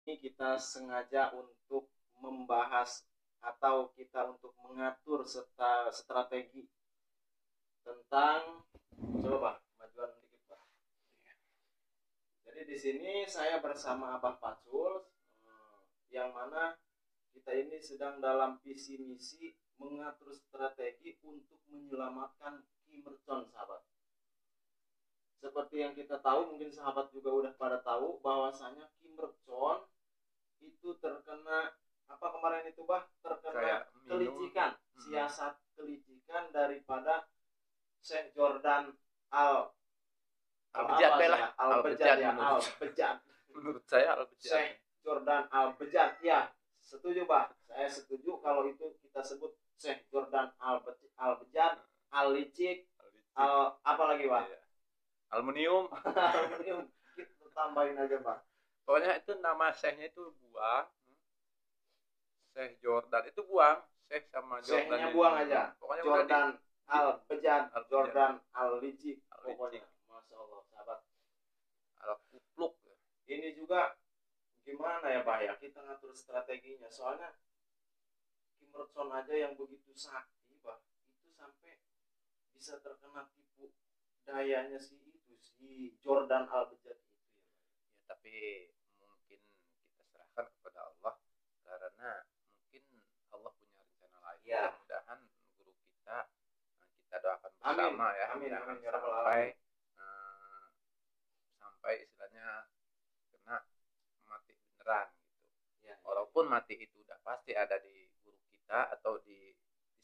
Kita sengaja untuk membahas atau kita untuk mengatur strategi tentang, coba majuan dikit Pak. Jadi di sini saya bersama Abah Pacul, yang mana kita ini sedang dalam visi misi mengatur strategi untuk menyelamatkan Kim Mercon, sahabat. Seperti yang kita tahu, mungkin sahabat juga udah pada tahu bahwasanya Kim Mercon itu terkena apa kemarin itu Bah, terkena kelicikan, siasat kelicikan daripada Syekh Jordan Al-Bejad ya, Al-Bejad. Menurut saya Al-Bejad. Syekh Jordan Al-Bejad ya, setuju Bah. Saya setuju kalau itu kita sebut Syekh Jordan Al-Bejad, Al-Licik, apa lagi Bah? Iya. Aluminium. Aluminium, kita tambahin aja Bah. Pokoknya itu nama Syekhnya itu buang. Syekh Jordan itu buang. Syekh sama Jordan. Syekhnya buang aja. Pokoknya Jordan Al-Bejad, Jordan Al-Licik. Pokoknya, masya Allah sahabat. Al-Kupluk. Ini juga gimana ya Pak ya, kita ngatur strateginya. Soalnya Kim Mercon aja yang begitu sakti Pak, itu sampai bisa terkena tipu dayanya si Jordan Al-Bejad itu ya. Ya, tapi mungkin kita serahkan kepada Allah karena mungkin Allah punya rencana lain. Ya. Mudah-mudahan guru kita doakan bersama. Amin. Ya. Amin. Sampai istilahnya kena mati beneran gitu. Ya. Walaupun mati itu udah pasti ada di guru kita atau di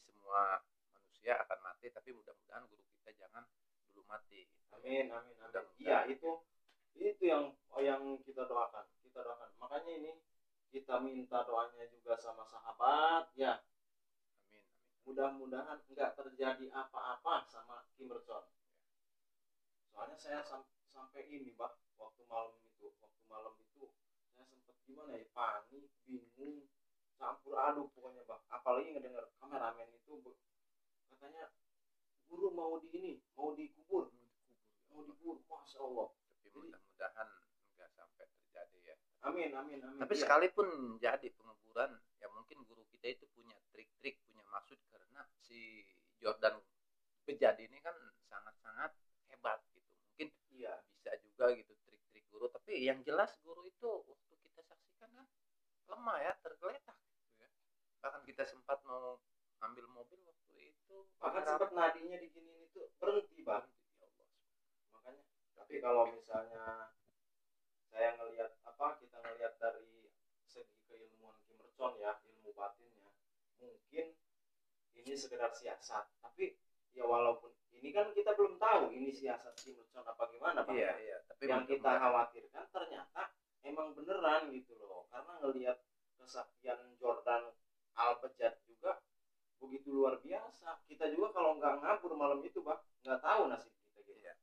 semua manusia akan mati, tapi mudah-mudahan guru kita jangan dulu mati. Amin. Iya, itu yang kita doakan. Makanya ini kita minta doanya juga sama sahabat ya. Amin. Mudah-mudahan enggak terjadi apa-apa sama Kim Mercon. Soalnya saya sampai ini Pak, waktu malam itu saya sempat gimana ya, panik, bingung, campur aduk pokoknya Pak. Apalagi ngedengar kameramen itu katanya guru mau dikubur, masya Allah. Tapi mudah-mudahan nggak sampai terjadi ya. Amin. Tapi sekalipun jadi penguburan, ya mungkin guru kita itu punya trik-trik, punya maksud, karena si Jordan Bejad ini kan sangat-sangat hebat gitu. Mungkin bisa juga gitu trik-trik guru. Tapi yang jelas guru itu waktu kita saksikan kan lemah ya, tergeletak gitu ya. Bahkan kita sempat mau ambil mobil waktu itu. Bahkan sempat nadinya diginiin itu berhenti Bang. Ya Allah. Makanya. Tapi kalau misalnya kita ngelihat dari segi keilmuan Kim Mercon ya, ilmu batinnya, mungkin ini sekedar siasat. Tapi ya walaupun ini kan kita belum tahu ini siasat Kim Mercon apa gimana Pak. Iya. Tapi yang kita khawatirkan ternyata emang beneran gitu loh. Karena ngelihat kesaktian Jordan Al-Bejad juga begitu luar biasa. Kita juga kalau nggak ngabur malam itu Pak, nggak tahu nasib kita gitu. Iya.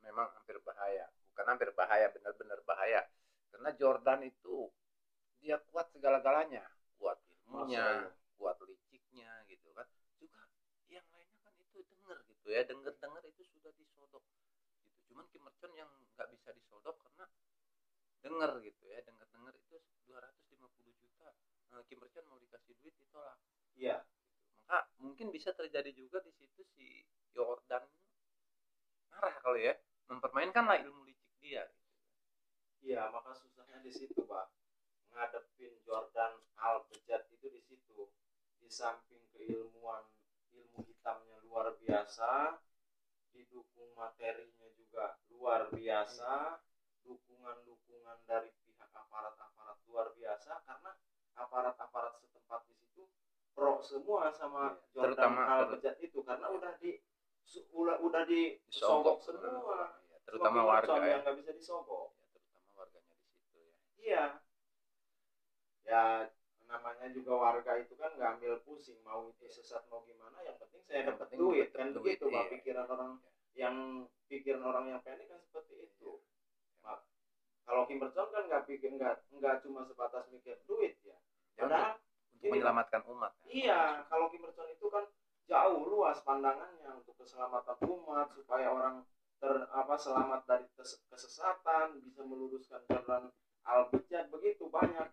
Memang hampir bahaya. Bukan hampir bahaya, benar-benar bahaya. Karena Jordan itu dia kuat segala-galanya, kuat ilmunya, kuat liciknya gitu kan. Juga yang lainnya kan itu dengar itu sudah disodok gitu. Cuman Kim Mercon yang nggak bisa disodok karena dengar gitu ya, dengar itu 250 juta. Kim Mercon mau dikasih duit ditolak. Iya. Gitu. Maka mungkin bisa terjadi juga di situ si Jordan marah kali ya, mempermainkanlah ilmu licik dia. Iya, maka susahnya di situ, Pak. Ngadepin Jordan Al-Bejad itu di situ. Di samping ilmu hitamnya luar biasa, didukung materinya juga luar biasa, dukungan dari pihak aparat luar biasa, karena aparat setempat di situ pro semua sama Jordan Al-Bejad itu, karena udah disogok semua. Terutama warga yang nggak bisa disogok. Iya. Ya namanya juga warga itu kan nggak ambil pusing mau itu sesat mau gimana, yang penting saya dapat duit kan begitu Pak. Pikiran orang yang pendek kan seperti itu. Kalau Kim Mercon kan nggak cuma sebatas mikir duit ya. Padahal untuk menyelamatkan umat. Iya, kalau Kim Mercon itu kan jauh luas pandangannya untuk keselamatan umat, supaya orang selamat dari kesesatan, bisa meluruskan jalan Al-Bejad, begitu banyak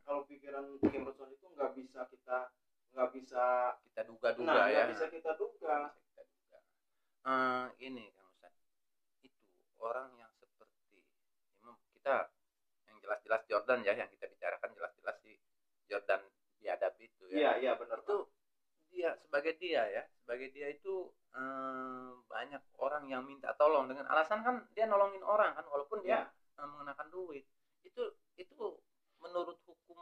dia ya, sebagai dia itu banyak orang yang minta tolong dengan alasan kan dia nolongin orang kan, walaupun dia Ya, mengenakan duit. Itu menurut hukum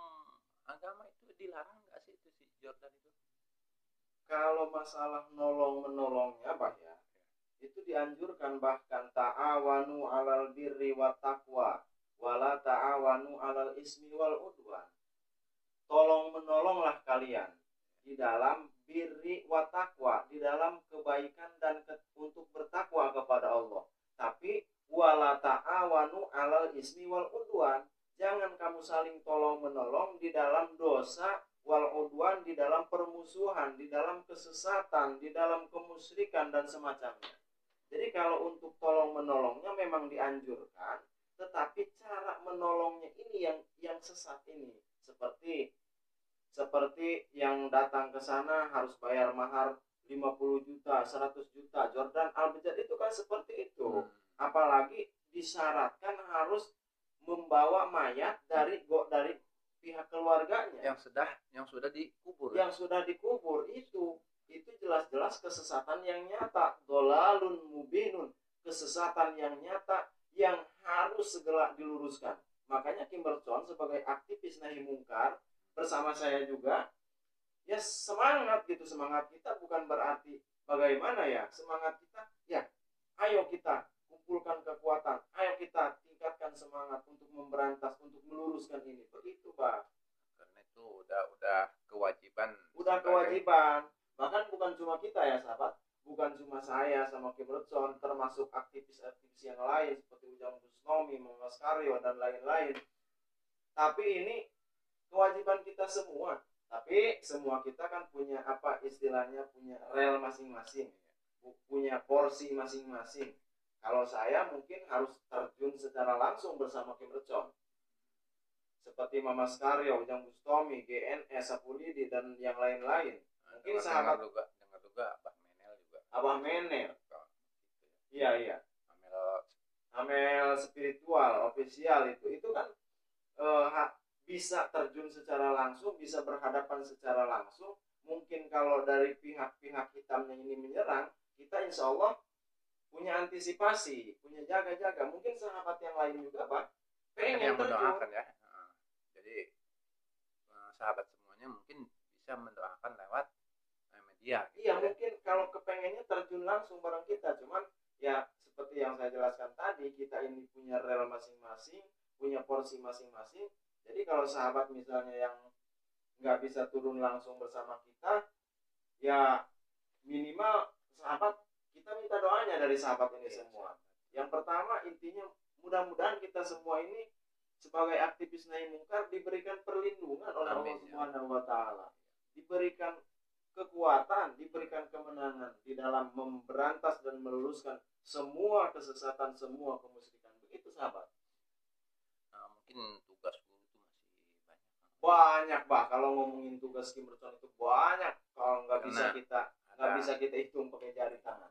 agama itu dilarang nggak sih itu si Jordan itu? kalau masalah nolong menolongnya bah ya, itu dianjurkan, bahkan ta'awanu 'alal birri wat taqwa wala ta'awanu 'alal ismi wal udwan. Tolong menolonglah kalian di dalam birri wa taqwa, di dalam kebaikan dan untuk bertakwa kepada Allah. Tapi wala ta'awanu 'alal ismi wal udwan. Jangan kamu saling tolong menolong di dalam dosa wal udwan, di dalam permusuhan, di dalam kesesatan, di dalam kemusyrikan dan semacamnya. Jadi kalau untuk tolong menolongnya memang dianjurkan, tetapi cara menolongnya ini yang sesat ini. Seperti yang datang ke sana harus bayar mahar 50 juta, 100 juta. Jordan Al-Bijad itu kan seperti itu. Apalagi disyaratkan harus membawa mayat dari pihak keluarganya yang sudah dikubur. Yang sudah dikubur itu jelas-jelas kesesatan yang nyata, dolalun mubinun, kesesatan yang nyata yang harus segera diluruskan. Makanya Kimberson sebagai aktivis nahi mungkar bersama saya juga, ya semangat gitu. Semangat kita bukan berarti bagaimana ya, semangat kita ya ayo kita kumpulkan kekuatan, ayo kita tingkatkan semangat untuk memberantas, untuk meluruskan ini, begitu Pak. Karena itu udah kewajiban. Kewajiban. Bahkan bukan cuma kita ya sahabat, bukan cuma saya sama Kim Rutson, termasuk aktivis-aktivis yang lain seperti Ujang Busnomi, Mas Karyo dan lain-lain. Tapi ini kewajiban kita semua. Tapi semua kita kan punya apa istilahnya, punya rel masing-masing, punya porsi masing-masing. Kalau saya mungkin harus terjun secara langsung bersama Kim Rutson, seperti Mama Skaryo, Ujang Bustomi, GNS, Sapulidi dan yang lain-lain. Mungkin sahabat dengar juga Abah Menel juga. Abah Menel. Iya. Amel spiritual, official itu kan bisa terjun secara langsung, bisa berhadapan secara langsung. Mungkin kalau dari pihak-pihak hitamnya ini menyerang, kita insya Allah punya antisipasi, punya jaga-jaga. Mungkin sahabat yang lain juga Pak pengen yang terjun. mendoakan ya. Jadi sahabat semuanya mungkin bisa mendoakan lewat media. Iya, mungkin kalau kepengennya terjun langsung bareng kita, cuman ya seperti yang saya jelaskan tadi, kita ini punya rel masing-masing, punya porsi masing-masing. Jadi kalau sahabat misalnya yang nggak bisa turun langsung bersama kita, ya minimal sahabat kita minta doanya dari sahabat ini semua. Yang pertama intinya mudah-mudahan kita semua ini sebagai aktivis nahi mungkar diberikan perlindungan oleh Allah Subhanahu wa taala. Diberikan kekuatan, diberikan kemenangan di dalam memberantas dan meluruskan semua kesesatan, semua kemusyrikan. Begitu sahabat. Mungkin tugas guru itu masih banyak bah. Kalau ngomongin tugas Kim Rutson itu banyak. Kalau nggak bisa kita hitung pakai jari tangan.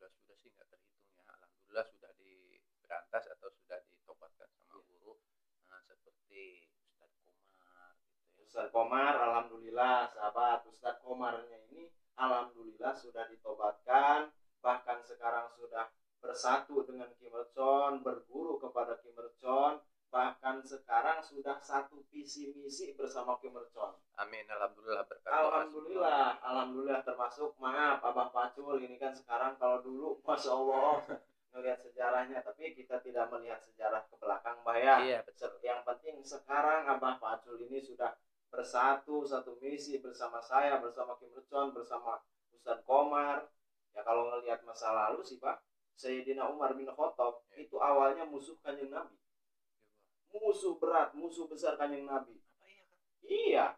Yang sudah sih nggak terhitung ya. Alhamdulillah sudah diberantas atau sudah ditobatkan sama guru. Seperti Ustadz Komar gitu ya. Ustadz Komar, alhamdulillah sahabat. Ustadz Komarnya ini alhamdulillah sudah ditobatkan, bahkan sekarang sudah bersatu dengan Kim Rutson, berguru kepada Kim Rutson, bahkan sekarang sudah satu visi misi bersama Kim Rutson. Amin, alhamdulillah berkat alhamdulillah termasuk maaf Abah Pacul ini kan sekarang, kalau dulu Masya Allah melihat sejarahnya, tapi kita tidak melihat sejarah ke belakang Mbah ya. Iya, betul. Yang penting sekarang Abah Pacul ini sudah bersatu, satu misi bersama saya, bersama Kim Rutson, bersama Ustadz Komar. Ya kalau ngelihat masa lalu sih Pak, Sayyidina Umar bin Khattab itu awalnya musuh Kanjeng Nabi. Musuh berat, musuh besar Kanjeng Nabi. Iya.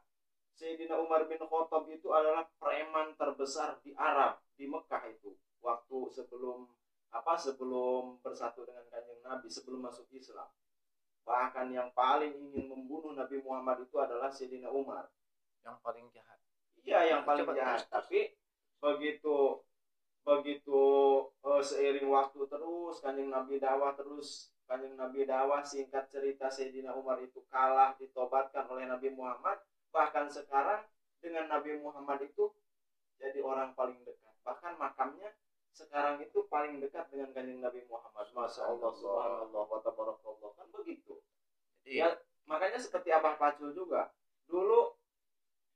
Sayyidina Umar bin Khattab itu adalah preman terbesar di Arab, di Mekah itu. Waktu sebelum bersatu dengan Kanjeng Nabi, sebelum masuk Islam. Bahkan yang paling ingin membunuh Nabi Muhammad itu adalah Sayyidina Umar. Yang paling jahat. Iya, yang paling jahat. Tapi begitu seiring waktu terus Kanjeng Nabi dakwah, singkat cerita Sayyidina Umar itu kalah, ditobatkan oleh Nabi Muhammad. Bahkan sekarang dengan Nabi Muhammad itu jadi orang paling dekat. Bahkan makamnya sekarang itu paling dekat dengan kanjeng Nabi Muhammad. Masya Allah, subhanallah, wa tabarakallah. Kan begitu. Jadi Ya, makanya seperti Abah Pacul juga. Dulu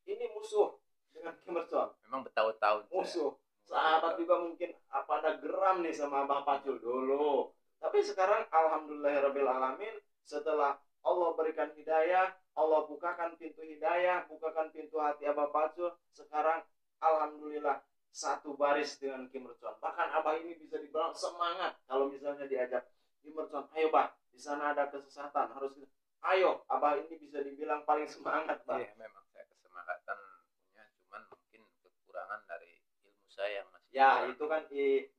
ini musuh dengan Kim Il Sung. memang bertahun-tahun Musuh. Sahabat juga mungkin pada geram nih sama Abah Pacul dulu. Tapi sekarang alhamdulillahirabbil alamin, setelah Allah berikan hidayah, Allah bukakan pintu hidayah, bukakan pintu hati Abah Pacul, sekarang alhamdulillah satu baris dengan Kim Il Sung. Bahkan Abah ini bisa dibilang semangat kalau misalnya diajak Kim Il Sung, ayo Bah, di sana ada kesesatan, harus ayo. Abah ini bisa dibilang paling semangat, Bah. Iya, memang saya kesempatan punya, cuman mungkin kekurangan dari ilmu saya yang masih Ya, kurang. itu kan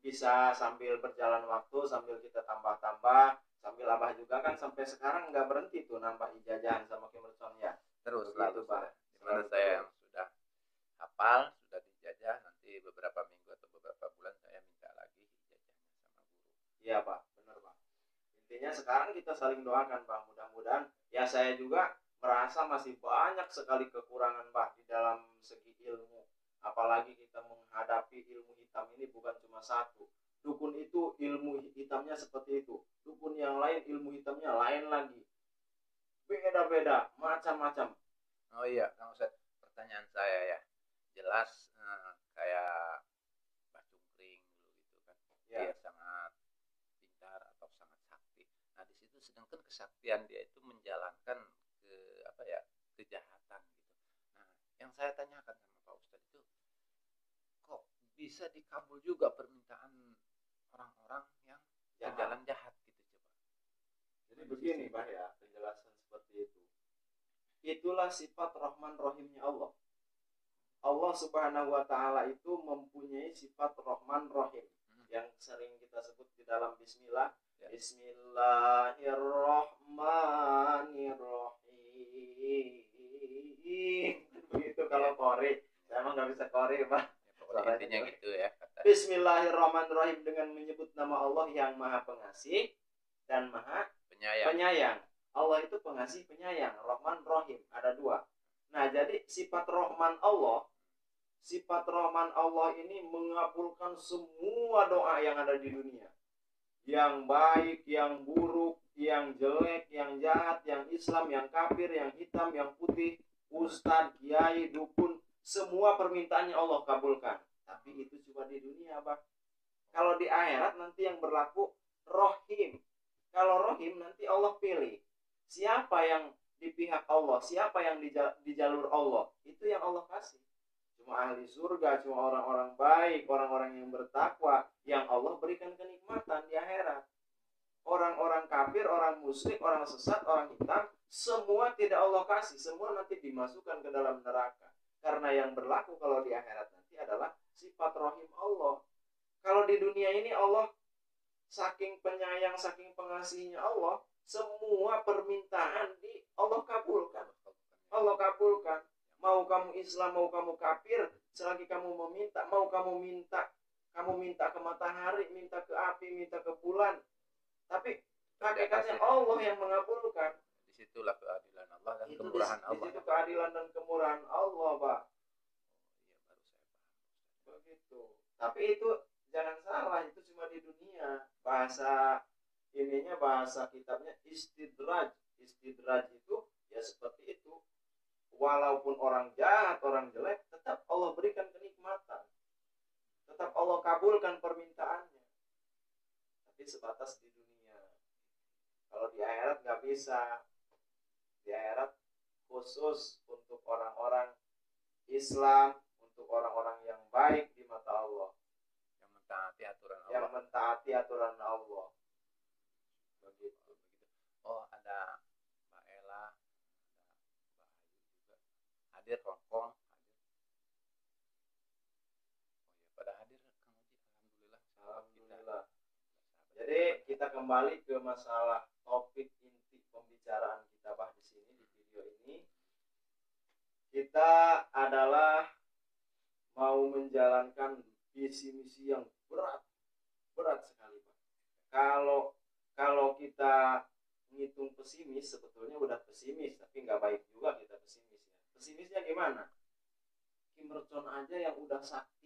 bisa sambil berjalan waktu, sambil kita tambah-tambah, sambil Abah juga kan sampai sekarang nggak berhenti tuh nambah ijazahan sama Kim Il Sung ya. Terus Begitu, lalu Pak. saya, dimana Selalu saya terus. yang sudah hafal, sudah dijajah, nanti beberapa minggu atau beberapa bulan saya minta lagi ijazahnya sama guru. Iya, Pak, benar, Pak. Intinya sekarang kita saling doakan, Pak. Mudah-mudahan ya, saya juga merasa masih banyak sekali kekurangan, Pak, di dalam segi ilmu. Apalagi kita menghadapi ilmu hitam ini bukan cuma satu. Dukun itu ilmu hitamnya seperti itu. Dukun yang lain ilmu hitamnya lain lagi. Beda-beda, macam-macam. Oh iya, Kang Ustadz, pertanyaan saya ya, jelas kayak Mbah Cungkring dulu gitu kan, Ya. dia sangat pintar atau sangat sakti. Nah di situ sedangkan kesaktian dia itu menjalankan ke apa ya, kejahatan gitu. Nah yang saya tanyakan sama Pak Ustadz itu, kok bisa dikabul juga permintaan orang-orang yang ke Jahat. jalan jahat gitu coba. Jadi begini, Pak, ya, penjelasan seperti itu. Itulah sifat Rahman Rahimnya Allah. Allah Subhanahu wa taala itu mempunyai sifat Rahman Rahim yang sering kita sebut di dalam bismillah. Ya. Bismillahirrahmanirrahim. Begitu kalau Qori. Saya emang nggak bisa Qori, Pak. Ya, pokoknya intinya gitu ya kata. Bismillahirrahmanirrahim, dengan menyebut nama Allah yang Maha Pengasih dan Maha Penyayang. Allah itu pengasih penyayang, Rahman Rahim, ada dua. Nah, jadi sifat Rahman Allah ini mengabulkan semua doa yang ada di dunia. Yang baik, yang buruk, yang jelek, yang jahat, yang Islam, yang kafir, yang hitam, yang putih, ustadz, kiai, dukun, semua permintaannya Allah kabulkan. Tapi itu cuma di dunia, Bah. Kalau di akhirat nanti yang berlaku Rahim. Kalau Rahim nanti Allah pilih siapa yang di pihak Allah, siapa yang di jalur Allah, itu yang Allah kasih. Cuma ahli surga, cuma orang-orang baik, orang-orang yang bertakwa, yang Allah berikan kenikmatan di akhirat. Orang-orang kafir, orang musyrik, orang sesat, orang hitam, semua tidak Allah kasih, semua nanti dimasukkan ke dalam neraka. Karena yang berlaku kalau di akhirat nanti adalah sifat rahim Allah. Kalau di dunia ini Allah saking penyayang, saking pengasihnya Allah, semua permintaan di Allah kabulkan. Allah kabulkan. Mau kamu Islam, mau kamu kafir, selagi kamu meminta, mau kamu minta ke matahari, minta ke api, minta ke bulan. Tapi hakikatnya Allah yang mengabulkan. Disitulah keadilan Allah dan kemurahan Allah. Di situ keadilan dan kemurahan Allah, Pak. Iya, baru saya paham. Begitu. Tapi itu jangan salah, itu cuma di dunia. Bahasa ininya, bahasa kitabnya istidraj. Istidraj itu ya seperti itu. Walaupun orang jahat, orang jelek, tetap Allah berikan kenikmatan. Tetap Allah kabulkan permintaannya. Tapi sebatas di dunia. Kalau di akhirat nggak bisa. Di akhirat khusus untuk orang-orang Islam, untuk orang-orang yang baik di mata Allah. Yang mentaati aturan Allah. Yang mentaati aturan Allah. Begitu. Oh, ada Mbak Ella, ada Mbak Ayu juga. Hadir Hongkong, hadir. Oh ya, pada hadir Kang Uji, alhamdulillah. Alhamdulillah. Jadi kita kembali ke masalah topik inti pembicaraan kita di sini di video ini. Kita adalah mau menjalankan visi misi yang berat sekali, Pak. Kalau kita ngitung pesimis, sebetulnya udah pesimis, tapi nggak baik juga kita pesimis ya. Pesimisnya gimana? Kim Il Sung aja yang udah sakti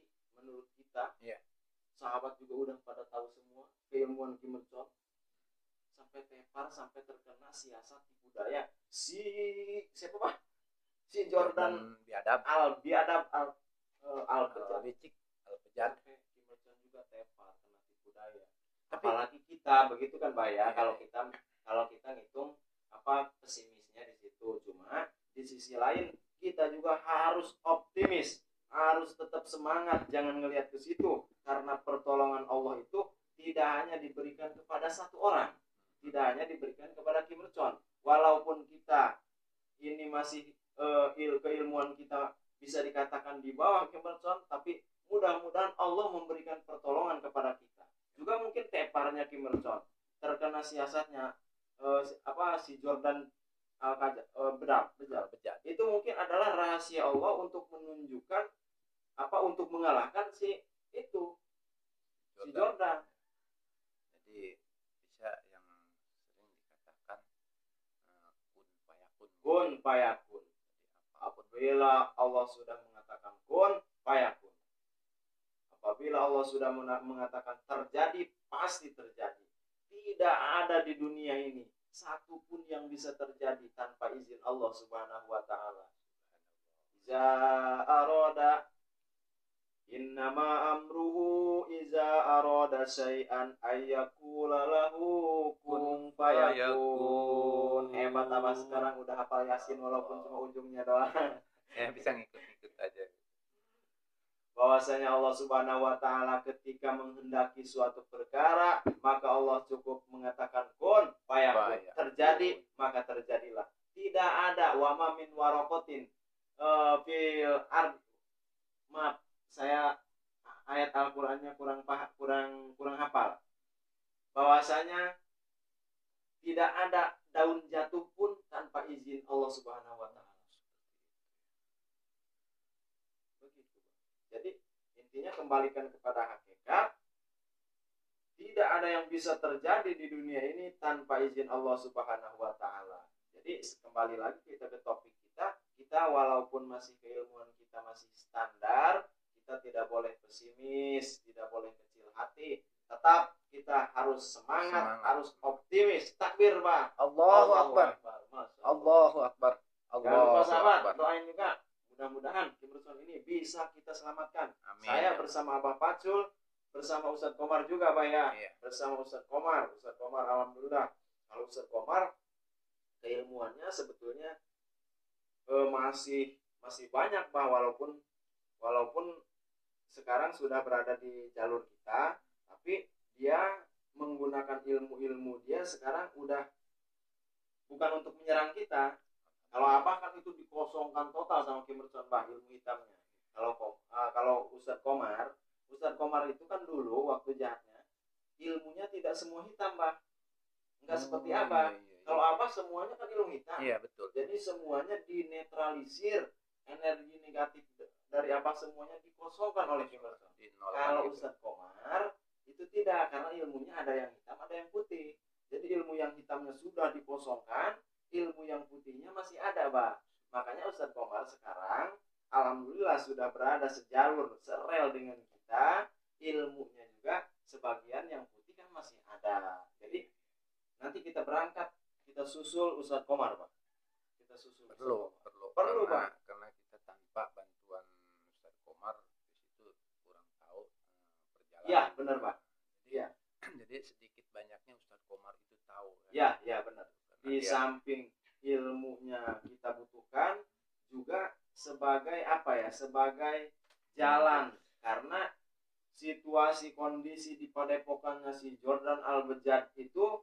sahabat juga udah pada tahu semua keilmuan Kim Il Sung, sampai tepar, sampai terkena siasat tipu daya si siapa Pak? Si Jordan biadab Biadab Al Bejat. licik Al-Bejat. Sampai Kim Il Sung juga tepar, kena tipu daya. Apalagi kita begitu kan Pak ya, kalau kita ngitung apa pesimisnya di situ. Cuma di sisi lain kita juga harus optimis, harus tetap semangat, jangan ngelihat ke situ, karena pertolongan Allah itu tidak hanya diberikan kepada satu orang, tidak hanya diberikan kepada Kim Il Sung. Walaupun kita ini masih keilmuan kita bisa dikatakan di bawah Kim Il Sung, tapi mudah-mudahan Allah memberikan pertolongan kepada kita. Juga mungkin teparnya Kim Il Sung, terkena siasatnya si Jordan Bejat. Itu mungkin adalah rahasia Allah untuk menunjukkan untuk mengalahkan si Jordan. Jadi bisa yang sering dikatakan kun fayakun. Apabila Allah sudah mengatakan kun fayakun, apabila Allah sudah mengatakan terjadi, pasti terjadi. Tidak ada di dunia ini satupun yang bisa terjadi tanpa izin Allah Subhanahu wa ta'ala. Iza aroda innama amruhu iza aroda syai'an ayyakula lahu kun fayakun. Hebat apa sekarang udah hafal Yasin walaupun cuma ujungnya doang. Ya bisa ngikut-ngikut aja. Bahwasanya Allah Subhanahu wa ta'ala ketika menghendaki suatu perkara, maka Allah cukup mengatakan kun fayakun, terjadi maka terjadilah. Tidak ada wama min warokotin fil ard. Maaf, saya ayat Al-Qur'annya kurang hafal. Bahwasanya tidak ada daun jatuh pun tanpa izin Allah Subhanahu wa ta'ala. Jadi intinya kembalikan kepada hakikat. Tidak ada yang bisa terjadi di dunia ini tanpa izin Allah Subhanahu wa ta'ala. Jadi kembali lagi kita ke topik kita. Kita walaupun masih keilmuan kita masih standar, kita tidak boleh pesimis, tidak boleh kecil hati. Tetap kita harus semangat. Harus optimis. Takbir Pak. Allahu Akbar. Allahu Akbar. Jangan lupa sahabat, doain juga. Mudah-mudahan Kim Il Sung ini bisa kita selamatkan. Amin. Saya bersama Abah Pacul, bersama Ustadz Komar juga Pak ya. Iya. Bersama Ustadz Komar alhamdulillah. Kalau Ustadz Komar keilmuannya sebetulnya masih banyak Pak, walaupun sekarang sudah berada di jalur kita, tapi dia menggunakan ilmu dia sekarang udah bukan untuk menyerang kita. Kalau Abah kan itu dikosongkan total sama Kim Il Sung Bah, ilmu hitamnya. Kalau Ustadz Komar itu kan dulu waktu jahatnya ilmunya tidak semua hitam Bah, nggak seperti Abah. Iya. Kalau Abah semuanya kan ilmu hitam. Iya betul. Jadi semuanya dinetralisir, energi negatif dari Abah semuanya dikosongkan oleh Kim Il Sung. Kalau Ustadz Komar itu tidak, karena ilmunya ada yang hitam, ada yang putih. Jadi ilmu yang hitamnya sudah dikosongkan, ilmu yang putihnya masih ada, Pak. Makanya Ustadz Komar sekarang alhamdulillah sudah berada sejalur, serel dengan kita. Ilmunya juga sebagian yang putih kan masih ada. Jadi nanti kita berangkat, kita susul Ustadz Komar, Pak. Kita susul. Perlu, Pak. Karena kita tanpa bantuan Ustadz Komar di situ kurang tahu perjalanan. Iya, benar, Pak. Iya. Jadi sedikit banyaknya Ustadz Komar itu tahu. Iya, benar. Di samping ilmunya kita butuhkan juga sebagai sebagai jalan, karena situasi kondisi di padepokannya si Jordan Al-Bejat itu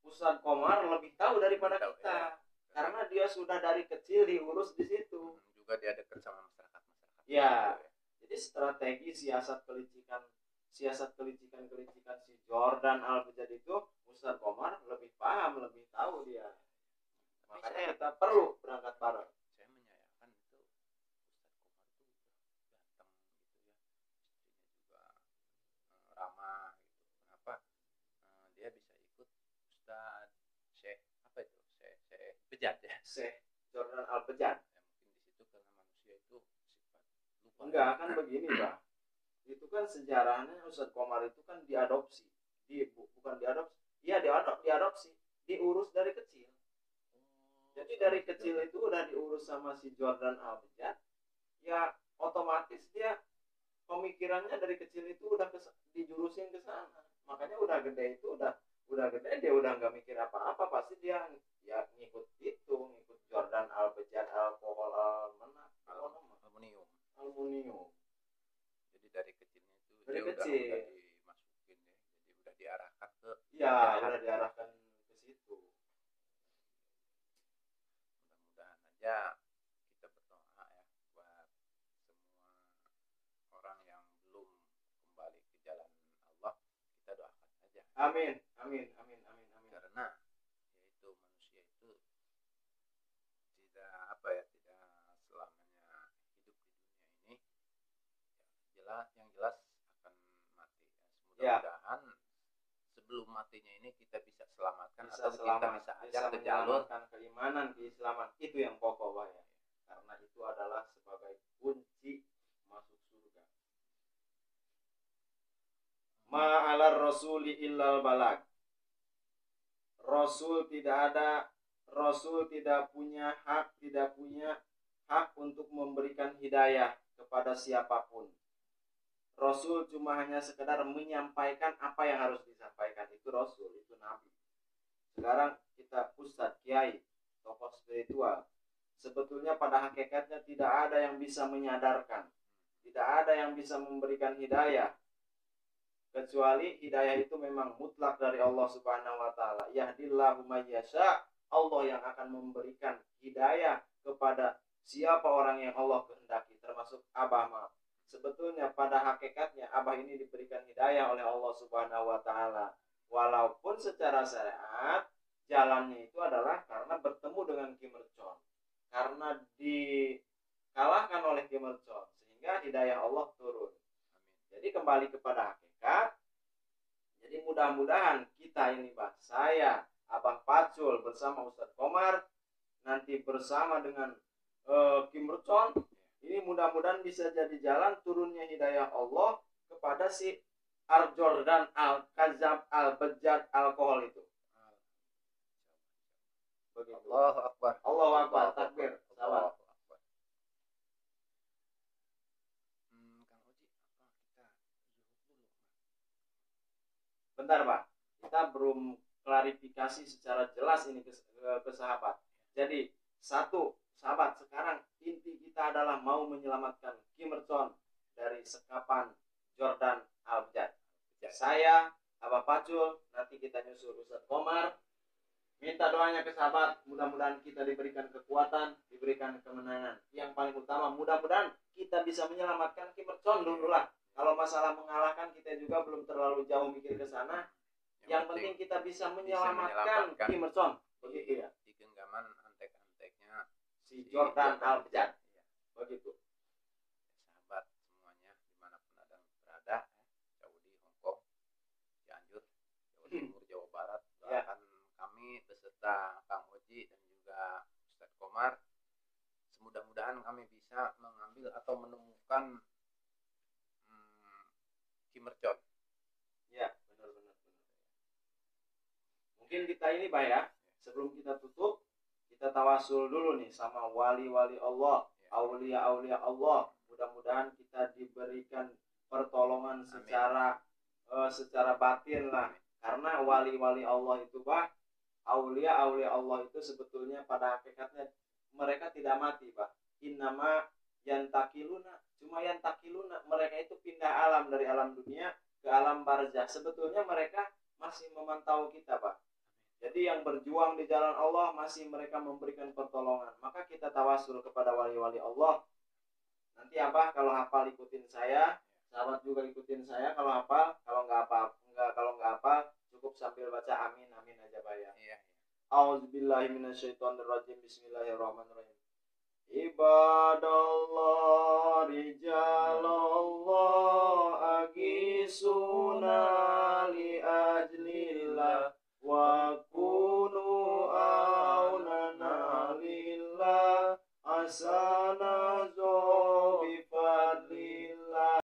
Ustadz Komar lebih tahu daripada kita, karena dia sudah dari kecil diurus di situ. Juga dia dekat sama masyarakat. Ya. Jadi strategi siasat kelicikan si Jordan Al-Bejat itu Ustadz Komar lebih paham, lebih tahu dia. Makanya kita perlu berangkat bareng. Saya menyayangkan itu Ustadz Komar itu ganteng gitu ya, istrinya juga ramah gitu. Kenapa dia bisa ikut Ustadz Syekh Bejat ya? Syekh Jordan Al-Bejat. Ya, mungkin di situ karena manusia itu sifat lupa. Enggak, kan begini Pak. itu kan sejarahnya Ustadz Komar itu kan diadopsi, bukan diadopsi, diadopsi, diurus dari kecil. Jadi dari kecil itu udah diurus sama si Jordan Albejat, ya otomatis dia pemikirannya dari kecil itu udah dijurusin ke sana. Makanya udah gede itu udah gede dia udah nggak mikir apa-apa, pasti dia ya ngikut itu, ngikut Jordan Albejat, alkohol, aluminium. aluminium. Jadi dari kecilnya itu Dari dia kecil. udah dimasukin ya. Jadi udah diarahkan ke Ya, jahat. udah diarahkan ke situ. Mudah-mudahan aja kita berdoa ya buat semua orang yang belum kembali ke jalan Allah, kita doakan saja. Amin, amin, amin, amin, amin. Karena yaitu manusia itu tidak tidak selamanya hidup di dunia ini. Ya, yang jelas akan mati. Ya, mudah-mudahan sebelum matinya ini kita bisa selamatkan atau kita bisa ajak ke jalur keimanan, keislaman. Itu yang pokok, Pak ya. Karena itu adalah sebagai kunci masuk surga. Ma'alar rasuli illal balag. Rasul tidak punya hak untuk memberikan hidayah kepada siapapun. Rasul cuma hanya sekedar menyampaikan apa yang harus disampaikan. Itu Rasul, itu Nabi. Sekarang kita ustadz, kiai, tokoh spiritual, sebetulnya pada hakikatnya tidak ada yang bisa menyadarkan, tidak ada yang bisa memberikan hidayah, kecuali hidayah itu memang mutlak dari Allah Subhanahu wa taala. Yahdillahu may yasha, Allah yang akan memberikan hidayah kepada siapa orang yang Allah kehendaki, termasuk Abah maaf. Sebetulnya pada hakikatnya Abah ini diberikan hidayah oleh Allah Subhanahu wa taala. Walaupun secara syariat jalannya itu adalah karena bertemu dengan Ki Mercon, karena dikalahkan oleh Ki Mercon, sehingga hidayah Allah turun. Jadi kembali kepada hakikat. Jadi mudah-mudahan kita ini, Pak, saya, Abah Pacul bersama Ustadz Komar, nanti bersama dengan Ki Mercon, ini mudah-mudahan bisa jadi jalan turunnya hidayah Allah kepada si Jordan Al-Kazab Al-Bejat alkohol itu. Begitu. Allahu Akbar. Allahu Akbar. Takbir. Salam. Bentar, Pak. Kita belum klarifikasi secara jelas ini ke sahabat. Jadi, satu, sahabat, sekarang inti kita adalah mau menyelamatkan Ki Mercon dari sekapan Jordan Al-Bejat. Saya, Abah Pacul, nanti kita nyusul Ustadz Komar. Minta doanya ke sahabat, mudah-mudahan kita diberikan kekuatan, diberikan kemenangan. Yang paling utama, mudah-mudahan kita bisa menyelamatkan Ki Mercon dulu lah. Kalau masalah mengalahkan, kita juga belum terlalu jauh mikir ke sana. Yang penting kita bisa menyelamatkan Ki Mercon. Begitu ya. Di genggaman antek-anteknya si Jordan Al-Bejat. Begitu. Sahabat semuanya dimanapun ada berada, Saudi, Hongkong, Cianjur, Jawa Timur, Jawa Barat, doakan kami beserta Kang Oji dan juga Ustadz Komar, semudah-mudahan kami bisa mengambil atau menemukan Ki Mercon. Ya, benar. Mungkin kita ini, Pak ya, sebelum kita tutup, kita tawasul dulu nih sama wali-wali Allah, aulia-aulia Allah. Mudah-mudahan kita diberikan pertolongan secara batin lah. Karena wali-wali Allah itu, Pak, aulia-aulia Allah itu sebetulnya pada hakikatnya mereka tidak mati, Pak. Innama yantakiluna, cuma yantakiluna, mereka itu pindah alam dari alam dunia ke alam barzah. Sebetulnya mereka masih memantau kita, Pak. Jadi yang berjuang di jalan Allah masih mereka memberikan pertolongan. Maka kita tawasul kepada wali-wali Allah. Nanti Abah kalau hafal ikutin saya, sahabat juga ikutin saya kalau hafal. Kalau nggak hafal cukup sambil baca amin aja, Pak ya. Iya. Auzubillahi minasyaitonirrajim. Bismillahirrahmanirrahim. Ibadallah rijalallah agisuna li ajlillah wa kunu aunana lillah asana